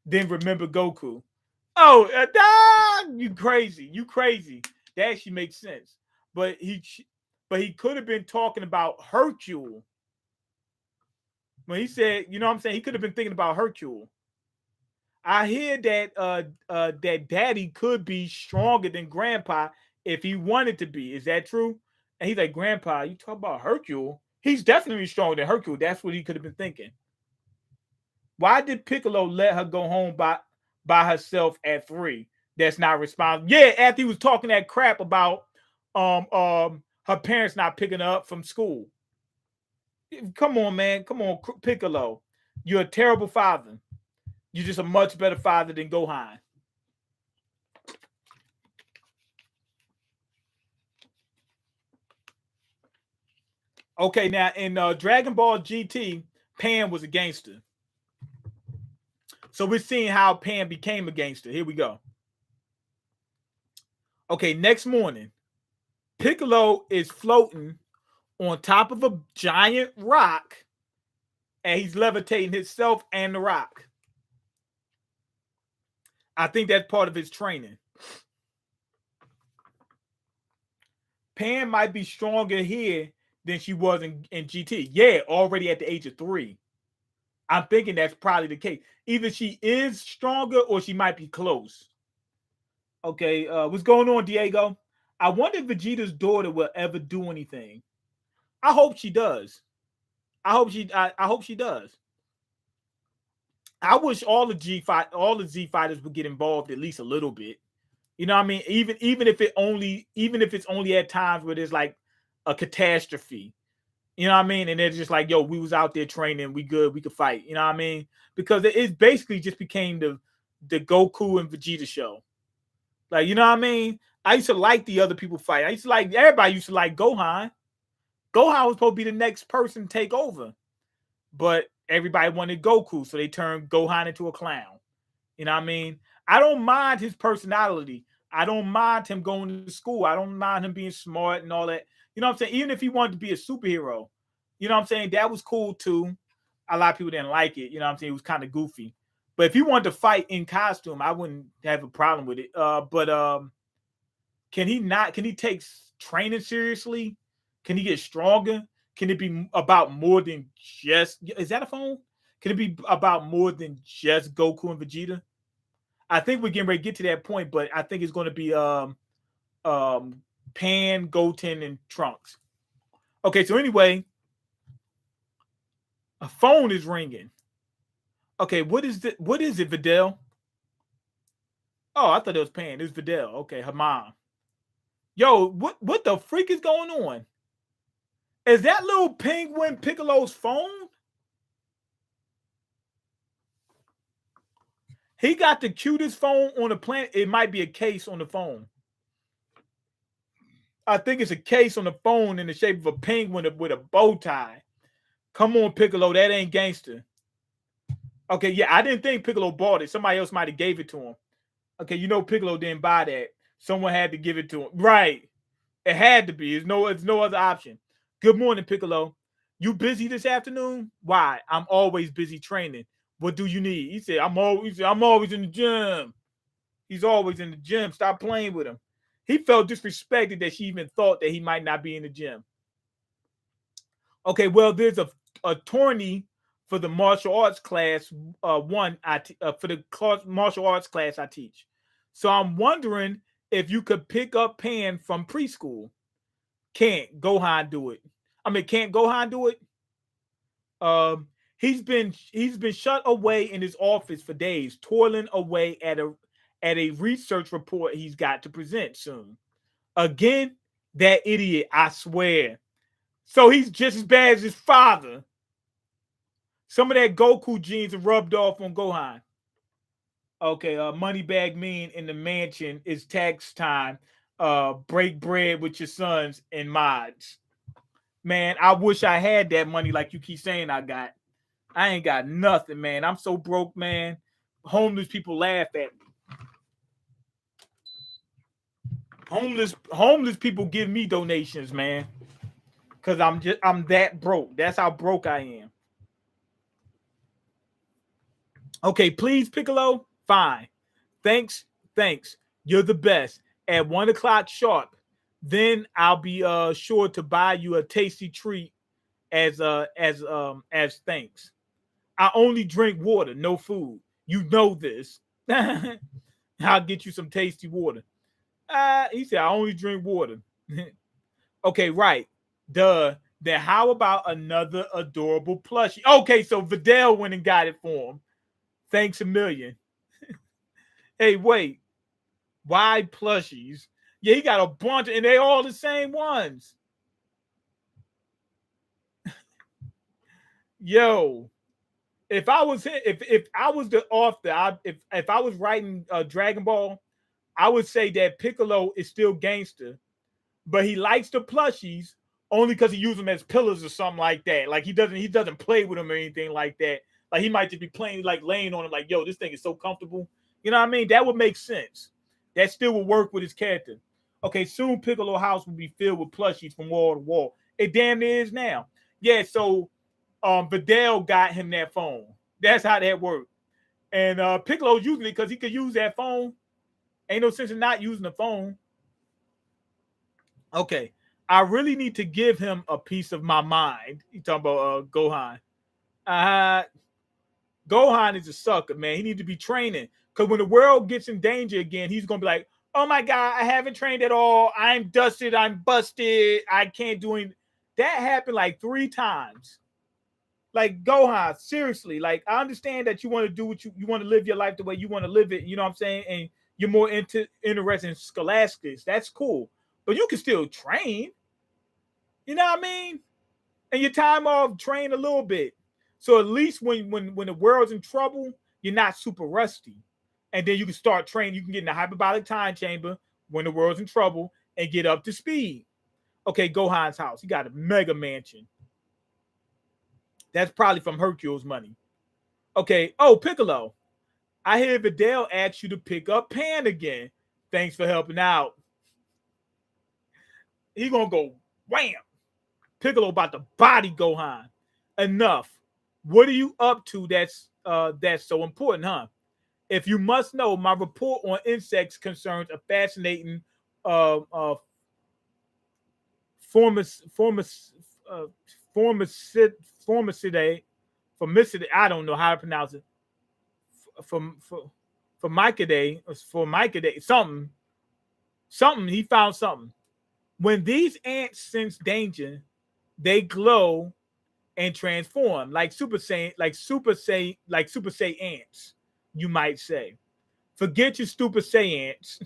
Then remember Goku. Oh, you crazy. You crazy. That actually makes sense. But he could have been talking about Hercule. When he said, you know what I'm saying? He could have been thinking about Hercule. I hear that that daddy could be stronger than grandpa if he wanted to be. Is that true? And he's like, Grandpa, you talk about Hercule. He's definitely stronger than Hercule. That's what he could have been thinking. Why did Piccolo let her go home by herself at 3? That's not responsible. Yeah, after he was talking that crap about her parents not picking her up from school. Come on, man. Come on, Piccolo. You're a terrible father. You're just a much better father than Gohan. Okay, now in Dragon Ball GT, Pan was a gangster. So we're seeing how Pan became a gangster. Here we go. Okay, next morning, Piccolo is floating on top of a giant rock, and he's levitating himself and the rock. I think that's part of his training. Pan might be stronger here than she was in GT. Yeah, already at the age of 3. I'm thinking that's probably the case. Either she is stronger or she might be close. Okay, what's going on, Diego? I wonder if Vegeta's daughter will ever do anything. I hope she does. I hope she does. I wish all the Z fighters would get involved at least a little bit. You know what I mean? Even if it's only at times where there's like a catastrophe. You know what I mean? And they're just like, yo, we was out there training, we good, we could fight. You know what I mean? Because it basically just became the Goku and Vegeta show. Like, you know what I mean? I used to like the other people fight. Everybody used to like Gohan. Gohan was supposed to be the next person to take over. But everybody wanted Goku, so they turned Gohan into a clown. You know what I mean? I don't mind his personality. I don't mind him going to school. I don't mind him being smart and all that. You know what I'm saying? Even if he wanted to be a superhero, you know what I'm saying? That was cool too. A lot of people didn't like it. You know what I'm saying? It was kind of goofy. But if he wanted to fight in costume, I wouldn't have a problem with it. But can he take training seriously? Can he get stronger? Can it be about more than just, is that a phone? Can it be about more than just Goku and Vegeta? I think we're getting ready to get to that point, but I think it's going to be Pan, Goten, and Trunks. Okay, so anyway, a phone is ringing. Okay, what is it, Videl? Oh, I thought it was Pan. It was Videl. Okay, her mom. Yo, what the freak is going on? Is that little penguin Piccolo's phone? He got the cutest phone on the planet. It might be a case on the phone. I think it's a case on the phone in the shape of a penguin with a bow tie. Come on, Piccolo. That ain't gangster. Okay, yeah, I didn't think Piccolo bought it. Somebody else might have gave it to him. Okay, you know Piccolo didn't buy that. Someone had to give it to him. Right. It had to be. It's no other option. Good morning, Piccolo. You busy this afternoon? Why? I'm always busy training. What do you need? He said, I'm always in the gym. He's always in the gym. Stop playing with him. He felt disrespected that she even thought that he might not be in the gym. Okay, well, there's a tourney for the martial arts class for the martial arts class I teach. So I'm wondering if you could pick up Pan from preschool. Can't Gohan do it? Can't Gohan do it? He's been shut away in his office for days, toiling away at a research report he's got to present soon. Again, that idiot, I swear. So he's just as bad as his father. Some of that Goku genes are rubbed off on Gohan. Okay, Moneybag Mean in the mansion is tax time. Break bread with your sons and mods. Man, I wish I had that money like you keep saying I got. I ain't got nothing, man. I'm so broke, man. Homeless people laugh at me. Homeless people give me donations, man. Cause I'm that broke. That's how broke I am. Okay, please, Piccolo. Fine. Thanks. You're the best. At 1 o'clock sharp, then I'll be sure to buy you a tasty treat as thanks. I only drink water, no food. You know this. I'll get you some tasty water. He said I only drink water. Okay, right. Duh. Then how about another adorable plushie? Okay, so Videl went and got it for him. Thanks a million. Hey, wait. Why plushies? Yeah, he got a bunch, and they all the same ones. Yo, if I was the author, if I was writing Dragon Ball, I would say that Piccolo is still gangster, but he likes the plushies only because he uses them as pillars or something like that. Like he doesn't play with them or anything like that. Like he might just be playing, like laying on him, like, yo, this thing is so comfortable. You know what I mean? That would make sense. That still would work with his character. Okay, soon Piccolo house will be filled with plushies from wall to wall. It damn near is now. Yeah, so Vidal got him that phone. That's how that worked. And Piccolo's using it because he could use that phone. Ain't no sense in not using the phone. Okay, I really need to give him a piece of my mind. You talking about Gohan? Uh, Gohan is a sucker, man. He needs to be training because when the world gets in danger again, he's gonna be like, "Oh my god, I haven't trained at all. I'm dusted. I'm busted. I can't do anything." That happened like 3 times. Like Gohan, seriously. Like I understand that you want to do what you want to live your life the way you want to live it. You know what I'm saying? And you're more interested in scholastics. That's cool, but you can still train. You know what I mean? And your time off, train a little bit. So at least when the world's in trouble, you're not super rusty. And then you can start training. You can get in the hyperbolic time chamber when the world's in trouble and get up to speed. Okay, Gohan's house. He got a mega mansion. That's probably from Hercule's money. Okay. Oh, Piccolo. I hear Vidal asked you to pick up Pan again. Thanks for helping out. He gonna go wham. Piccolo about to body Gohan. Enough. What are you up to that's so important, huh? If you must know, my report on insects concerns a fascinating formicidae, I don't know how to pronounce it. Formicaday, something. He found something. When these ants sense danger, they glow and transform like Super Saiyan, like Super Saiyan ants, you might say. Forget your stupid Saiyans.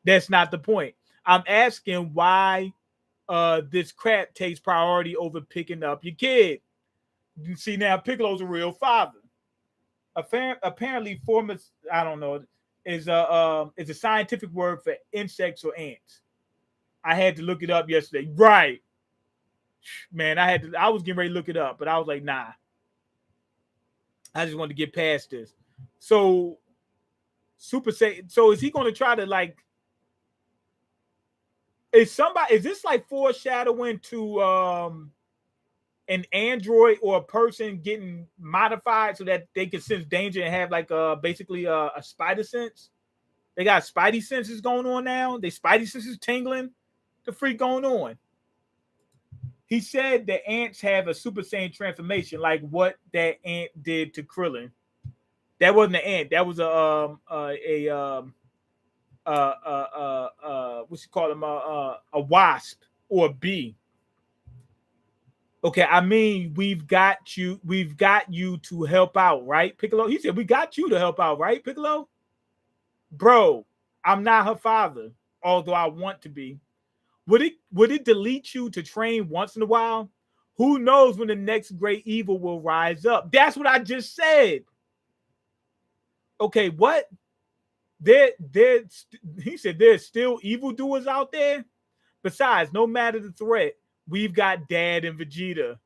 That's not the point. I'm asking why this crap takes priority over picking up your kid. You see now, Piccolo's a real father. Apparently, formis, I don't know, is a scientific word for insects or ants. I had to look it up yesterday. Right, man. I was getting ready to look it up, but I was like, nah. I just wanted to get past this. So, So is he going to try to like? Is this like foreshadowing to an android or a person getting modified so that they can sense danger and have like basically a spider sense? They got spidey senses going on now. They spidey senses tingling. The freak going on? He said the ants have a Super Saiyan transformation, like what that ant did to Krillin. That wasn't an ant. That was what's you call them? A wasp or a bee. Okay, I mean we've got you to help out, right, Piccolo? He said we got you to help out, right, Piccolo? Bro, I'm not her father, although I want to be. Would it delete you to train once in a while? Who knows when the next great evil will rise up? That's what I just said. Okay, what? He said there's still evildoers out there. Besides, no matter the threat, we've got Dad and Vegeta.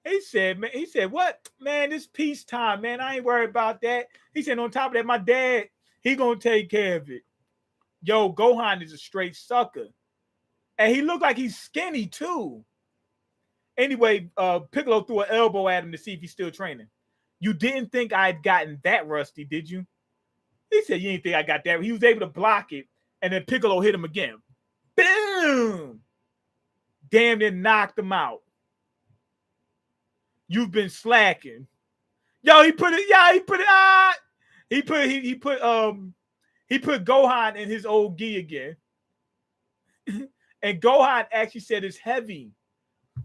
He said, man, he said, what? Man, it's peacetime, man. I ain't worried about that. He said, on top of that, my dad, he gonna take care of it. Yo, Gohan is a straight sucker. And he looked like he's skinny too. Anyway, Piccolo threw an elbow at him to see if he's still training. You didn't think I'd gotten that rusty, did you? He said, you didn't think I got that. He was able to block it, and then Piccolo hit him again. Boom! Damn, it knocked him out. You've been slacking. Yo, he put it. Yeah, he put it. He put Gohan in his old gi again. And Gohan actually said it's heavy.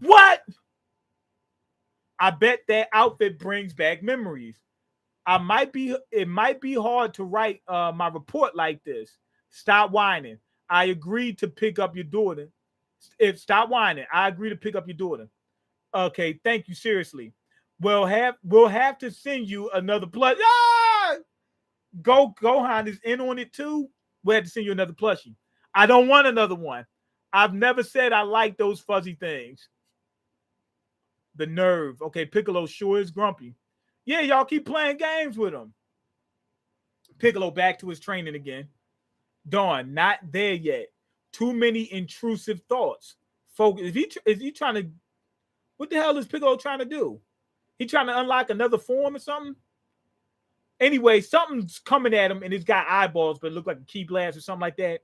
What? I bet that outfit brings back memories. It might be hard to write my report like this. Stop whining. I agreed to pick up your daughter. Stop whining. I agree to pick up your daughter. Okay, thank you. Seriously. We'll have to send you another plushie. Ah! Gohan is in on it too. We'll have to send you another plushie. I don't want another one. I've never said I like those fuzzy things. The nerve. Okay, Piccolo sure is grumpy. Yeah, y'all keep playing games with him. Piccolo back to his training again. Dawn, not there yet. Too many intrusive thoughts. Focus. Is he trying to? What the hell is Piccolo trying to do? He trying to unlock another form or something? Anyway, something's coming at him and it's got eyeballs, but it looked like a key blast or something like that.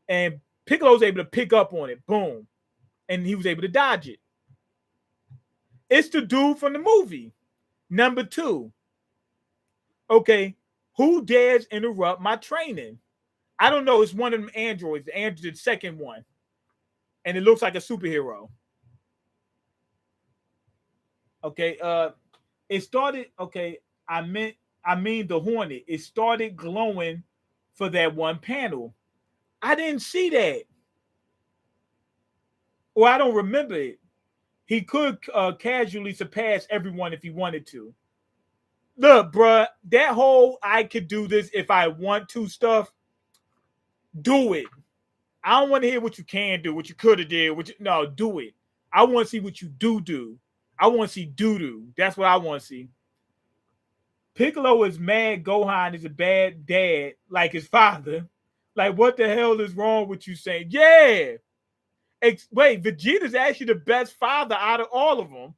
And Piccolo's able to pick up on it. Boom. And he was able to dodge it. It's the dude from the movie. Number 2. Okay. Who dares interrupt my training? I don't know. It's one of them androids. The second one. And it looks like a superhero. Okay. It started. Okay. I mean the Hornet. It started glowing for that one panel. I didn't see that. Or I don't remember it. He could casually surpass everyone if he wanted to. Look, bruh, that whole I could do this if I want to stuff, do it. I don't want to hear what you can do, what you could have did. No, do it. I want to see what you do. I want to see doo-doo. That's what I want to see. Piccolo is mad Gohan is a bad dad like his father. Like, what the hell is wrong with you saying? Yeah. Wait, Vegeta's actually the best father out of all of them.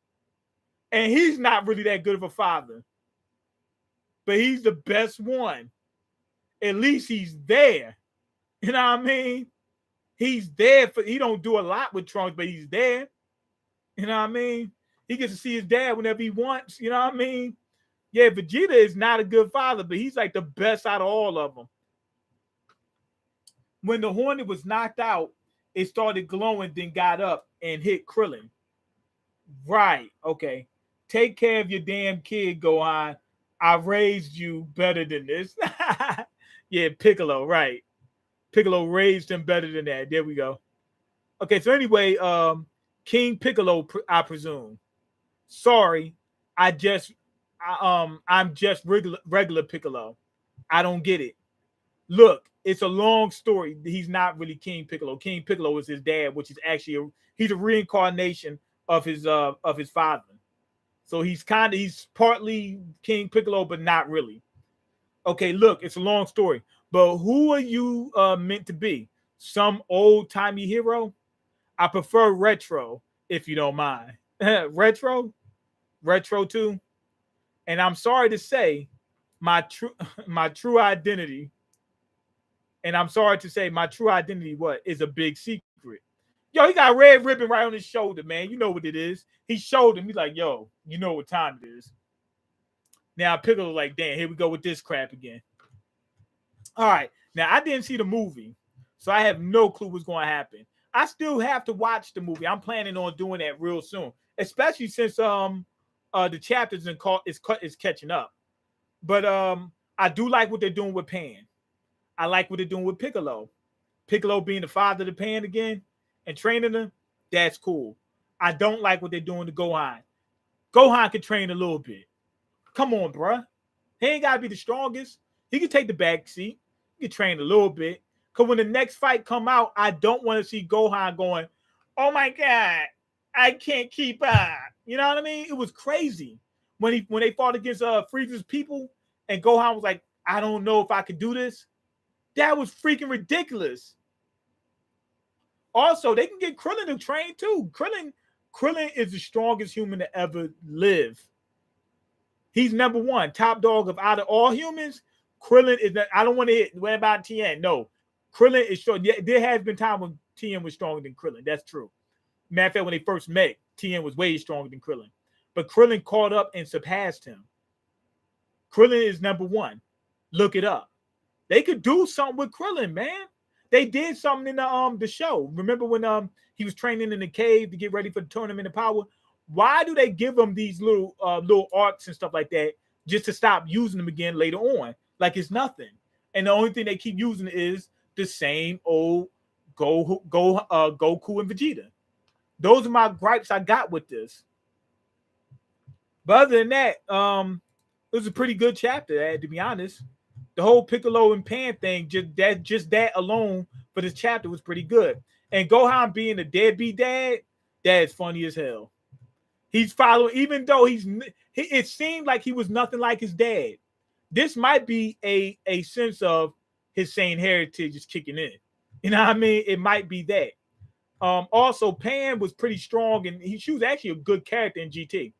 And he's not really that good of a father. But he's the best one. At least he's there. You know what I mean? He's there. He don't do a lot with Trunks, but he's there. You know what I mean? He gets to see his dad whenever he wants. You know what I mean? Yeah, Vegeta is not a good father, but he's like the best out of all of them. When the Hornet was knocked out, it started glowing, then got up and hit Krillin. Right. Okay. Take care of your damn kid, Gohan. I raised you better than this. Yeah, Piccolo, right. Piccolo raised him better than that. There we go. Okay, so anyway, King Piccolo, I presume. Sorry, I'm just regular Piccolo. I don't get it. Look, it's a long story. He's not really King Piccolo. King Piccolo is his dad, which is actually he's a reincarnation of his father. So he's partly King Piccolo, but not really. Okay, look, it's a long story. But who are you meant to be? Some old-timey hero? I prefer retro, if you don't mind. Retro? Retro too? And I'm sorry to say, my true identity, and I'm sorry to say my true identity is a big secret. Yo, he got a red ribbon right on his shoulder, man. You know what it is. He showed him. He's like, yo, you know what time it is. Now Piccolo's like, damn, here we go with this crap again. All right. Now I didn't see the movie, so I have no clue what's going to happen. I still have to watch the movie. I'm planning on doing that real soon, especially since the chapters is catching up. But I do like what they're doing with Pan. I like what they're doing with Piccolo. Piccolo being the father to Pan again and training him, that's cool. I don't like what they're doing to Gohan. Gohan can train a little bit. Come on, bruh. He ain't got to be the strongest. He can take the back seat. He can train a little bit. Because when the next fight come out, I don't want to see Gohan going, oh my God, I can't keep up. You know what I mean? It was crazy. When they fought against Frieza's people and Gohan was like, I don't know if I could do this. That was freaking ridiculous. Also, they can get Krillin to train too. Krillin is the strongest human to ever live. He's number one, top dog of out of all humans. Krillin is. I don't want to hit. What about Tien? No, Krillin is strong. Yeah, there has been time when Tien was stronger than Krillin. That's true. Matter of fact, when they first met, Tien was way stronger than Krillin. But Krillin caught up and surpassed him. Krillin is number one. Look it up. They could do something with Krillin, man. They did something in the show. Remember when he was training in the cave to get ready for the tournament of power? Why do they give him these little arcs and stuff like that just to stop using them again later on? Like it's nothing. And the only thing they keep using is the same old Goku and Vegeta. Those are my gripes I got with this. But other than that, it was a pretty good chapter, to be honest. The whole Piccolo and Pan thing, just that alone for this chapter was pretty good. And Gohan being a deadbeat dad, that is funny as hell. He's following, even though it seemed like he was nothing like his dad. This might be a sense of his Saiyan heritage is kicking in. You know what I mean? It might be that. Also, Pan was pretty strong, and she was actually a good character in GT.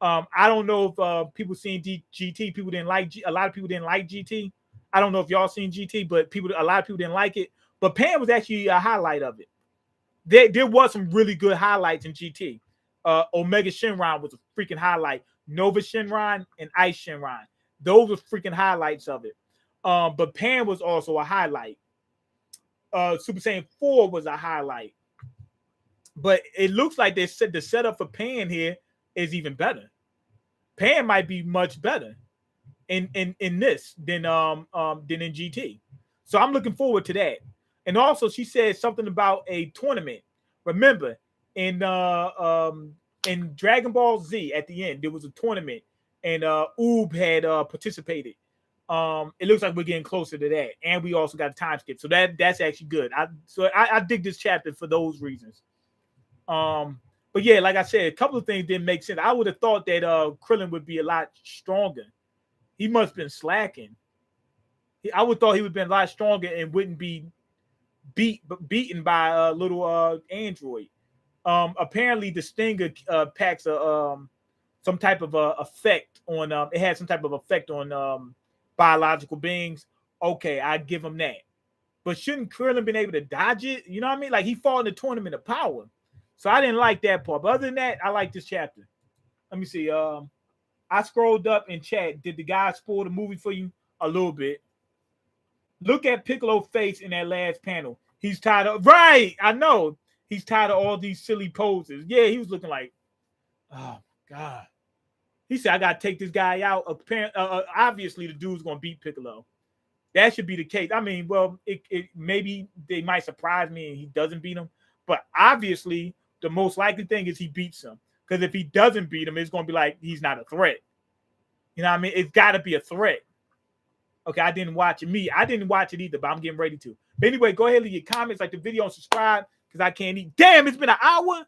I don't know if people seen GT. People didn't like a lot of people didn't like GT. I don't know if y'all seen GT, but a lot of people didn't like it. But Pan was actually a highlight of it. There was some really good highlights in GT. Omega Shenron was a freaking highlight. Nova Shenron and Ice Shenron. Those were freaking highlights of it. But Pan was also a highlight. Super Saiyan 4 was a highlight. But it looks like they said the setup for Pan here is even better. Pan might be much better in this than in GT. So I'm looking forward to that. And also she said something about a tournament. Remember, in Dragon Ball Z at the end, there was a tournament and Oob had participated. It looks like we're getting closer to that. And we also got a time skip. So that's actually good. I dig this chapter for those reasons. But yeah, like I said, a couple of things didn't make sense. I would have thought that Krillin would be a lot stronger. He must have been slacking. I would have thought he would have been a lot stronger and wouldn't be beaten by a little android. Apparently the Stinger packs some type of effect on it had some type of effect on biological beings. Okay, I give him that. But shouldn't Krillin been able to dodge it? You know what I mean? Like he fought in the tournament of power. So I didn't like that part. But other than that, I like this chapter. Let me see. I scrolled up in chat. Did the guy spoil the movie for you? A little bit. Look at Piccolo's face in that last panel. He's tired of right. I know. He's tired of all these silly poses. Yeah, he was looking like, oh God. He said, I gotta take this guy out. Obviously, the dude's gonna beat Piccolo. That should be the case. I mean, well, it maybe they might surprise me and he doesn't beat him. But obviously, the most likely thing is he beats him. Because if he doesn't beat him, it's going to be like he's not a threat. You know what I mean? It's got to be a threat. Okay, I didn't watch it. I didn't watch it either, but I'm getting ready to. But anyway, go ahead and leave your comments, like the video, and subscribe because I can't eat. Damn, it's been an hour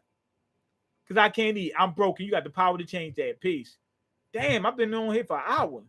because I can't eat. I'm broken. You got the power to change that. Peace. Damn, I've been on here for an hour.